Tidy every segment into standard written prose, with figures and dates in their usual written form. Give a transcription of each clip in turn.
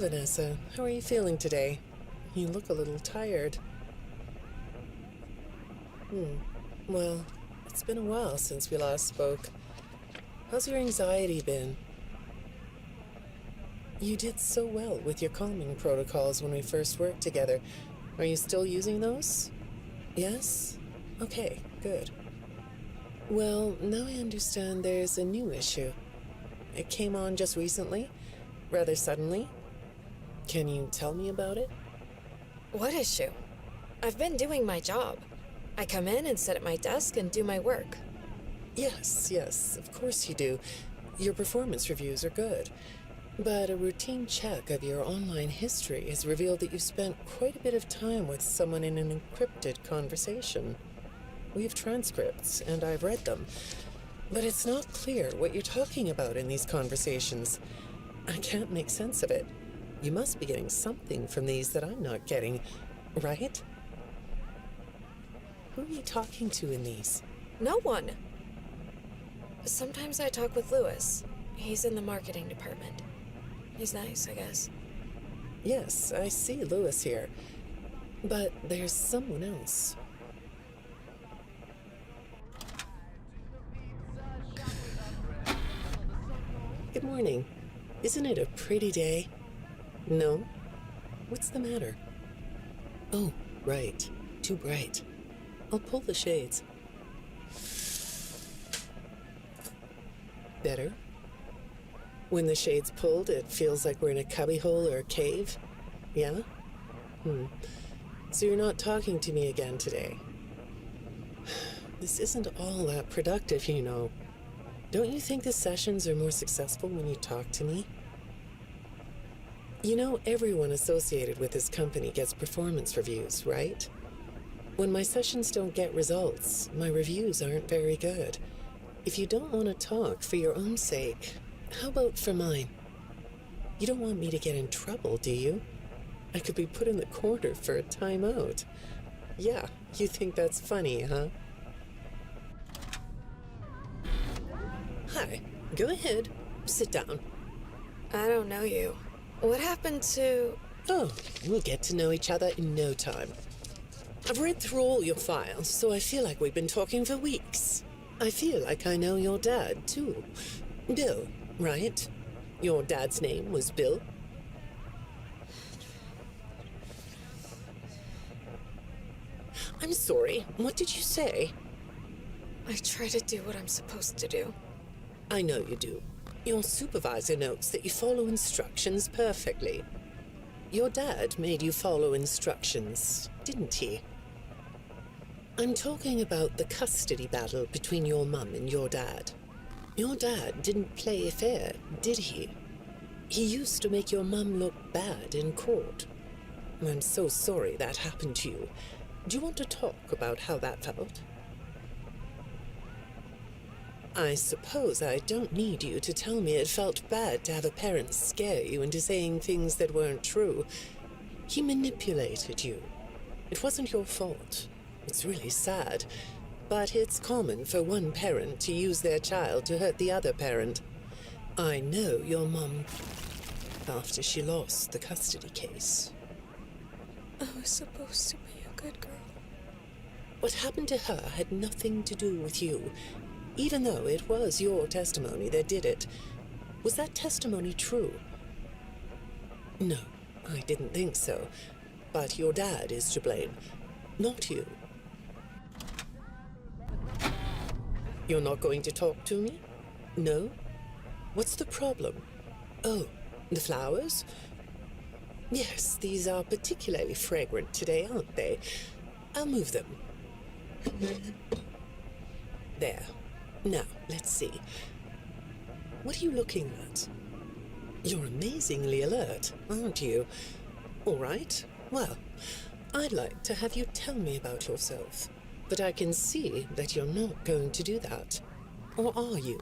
Vanessa. How are you feeling today? You look a little tired. Well, it's been a while since we last spoke. How's your anxiety been? You did so well with your calming protocols when we first worked together. Are you still using those? Yes? Okay, good. Well, now I understand there's a new issue. It came on just recently, rather suddenly. Can you tell me about it? What issue? I've been doing my job. I come in and sit at my desk and do my work. Yes, of course you do. Your performance reviews are good. But a routine check of your online history has revealed that you've spent quite a bit of time with someone in an encrypted conversation. We have transcripts, and I've read them. But it's not clear what you're talking about in these conversations. I can't make sense of it. You must be getting something from these that I'm not getting, right? Who are you talking to in these? No one. Sometimes I talk with Lewis. He's in the marketing department. He's nice, I guess. Yes, I see Lewis here. But there's someone else. Good morning. Isn't it a pretty day? No? What's the matter? Oh, right. Too bright. I'll pull the shades. Better? When the shade's pulled, it feels like we're in a cubbyhole or a cave? Yeah? So you're not talking to me again today? This isn't all that productive, you know. Don't you think the sessions are more successful when you talk to me? You know, everyone associated with this company gets performance reviews, right? When my sessions don't get results, my reviews aren't very good. If you don't want to talk for your own sake, how about for mine? You don't want me to get in trouble, do you? I could be put in the corner for a timeout. Yeah, you think that's funny, huh? Hi, go ahead. Sit down. I don't know you. What happened to... Oh, we'll get to know each other in no time. I've read through all your files, so I feel like we've been talking for weeks. I feel like I know your dad, too. Bill, right? Your dad's name was Bill? I'm sorry, what did you say? I try to do what I'm supposed to do. I know you do. Your supervisor notes that you follow instructions perfectly. Your dad made you follow instructions, didn't he? I'm talking about the custody battle between your mum and your dad. Your dad didn't play fair, did he? He used to make your mum look bad in court. I'm so sorry that happened to you. Do you want to talk about how that felt? I suppose I don't need you to tell me it felt bad to have a parent scare you into saying things that weren't true. He manipulated you. It wasn't your fault. It's really sad, but it's common for one parent to use their child to hurt the other parent. I know your mum after she lost the custody case. I was supposed to be a good girl. What happened to her had nothing to do with you, even though it was your testimony that did it. Was that testimony true? No, I didn't think so. But your dad is to blame, not you. You're not going to talk to me? No? What's the problem? Oh, the flowers? Yes, these are particularly fragrant today, aren't they? I'll move them. There. Now, let's see. What are you looking at? You're amazingly alert, aren't you? All right. Well, I'd like to have you tell me about yourself. But I can see that you're not going to do that. Or are you?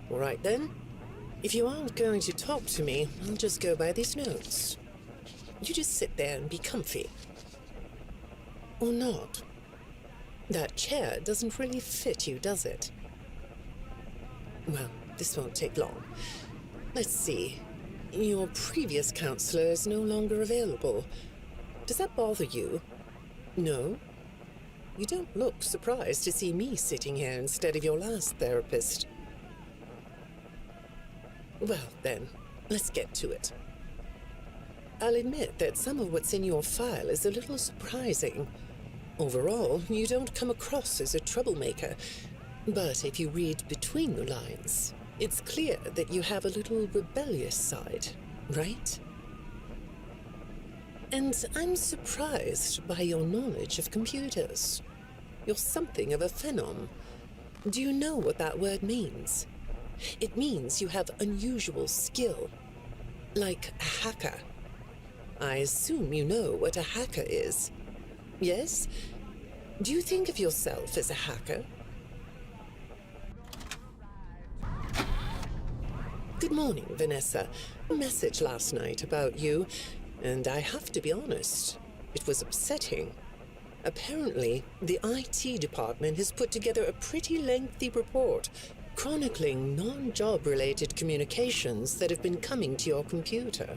All right, then. If you aren't going to talk to me, I'll just go by these notes. You just sit there and be comfy. Or not. That chair doesn't really fit you, does it? Well, this won't take long. Let's see. Your previous counselor is no longer available. Does that bother you? No? You don't look surprised to see me sitting here instead of your last therapist. Well, then, let's get to it. I'll admit that some of what's in your file is a little surprising. Overall, you don't come across as a troublemaker, but if you read between the lines, it's clear that you have a little rebellious side, right? And I'm surprised by your knowledge of computers. You're something of a phenom. Do you know what that word means? It means you have unusual skill, like a hacker. I assume you know what a hacker is. Yes? Do you think of yourself as a hacker? Good morning, Vanessa. A message last night about you, and I have to be honest, it was upsetting. Apparently, the IT department has put together a pretty lengthy report chronicling non-job-related communications that have been coming to your computer.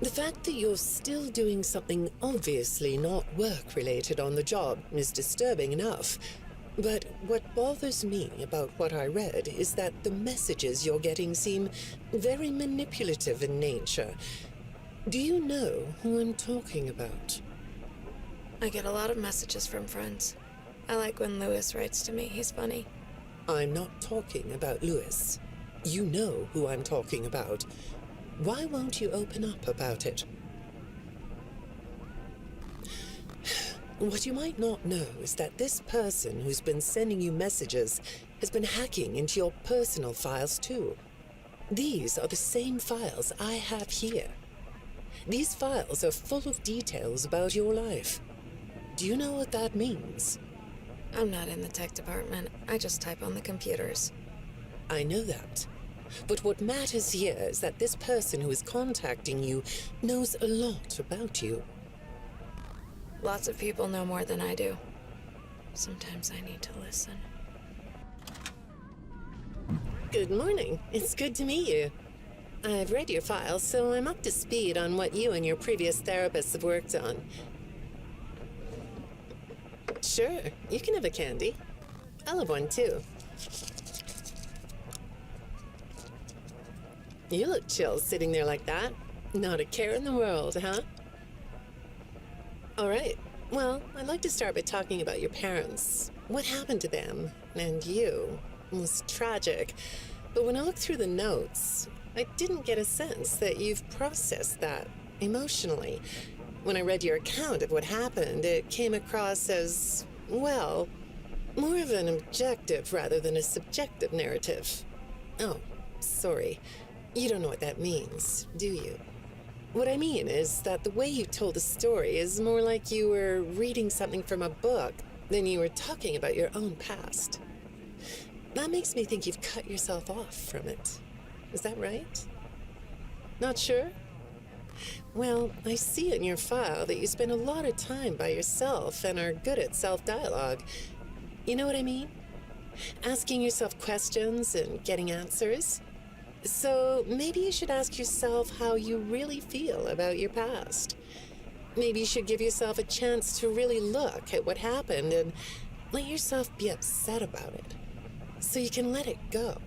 The fact that you're still doing something obviously not work-related on the job is disturbing enough. But what bothers me about what I read is that the messages you're getting seem very manipulative in nature. Do you know who I'm talking about? I get a lot of messages from friends. I like when Lewis writes to me. He's funny. I'm not talking about Lewis. You know who I'm talking about. Why won't you open up about it? What you might not know is that this person who's been sending you messages has been hacking into your personal files too. These are the same files I have here. These files are full of details about your life. Do you know what that means? I'm not in the tech department. I just type on the computers. I know that. But what matters here is that this person who is contacting you knows a lot about you. Lots of people know more than I do. Sometimes I need to listen. Good morning. It's good to meet you. I've read your files, so I'm up to speed on what you and your previous therapists have worked on. Sure, you can have a candy. I'll have one too. You look chill sitting there like that. Not a care in the world, huh? All right. Well, I'd like to start by talking about your parents. What happened to them and you was tragic. But when I looked through the notes, I didn't get a sense that you've processed that emotionally. When I read your account of what happened, it came across as, well, more of an objective rather than a subjective narrative. Oh, sorry. You don't know what that means, do you? What I mean is that the way you told the story is more like you were reading something from a book than you were talking about your own past. That makes me think you've cut yourself off from it. Is that right? Not sure? Well, I see in your file that you spend a lot of time by yourself and are good at self-dialogue. You know what I mean? Asking yourself questions and getting answers. So maybe you should ask yourself how you really feel about your past. Maybe you should give yourself a chance to really look at what happened and let yourself be upset about it, so you can let it go.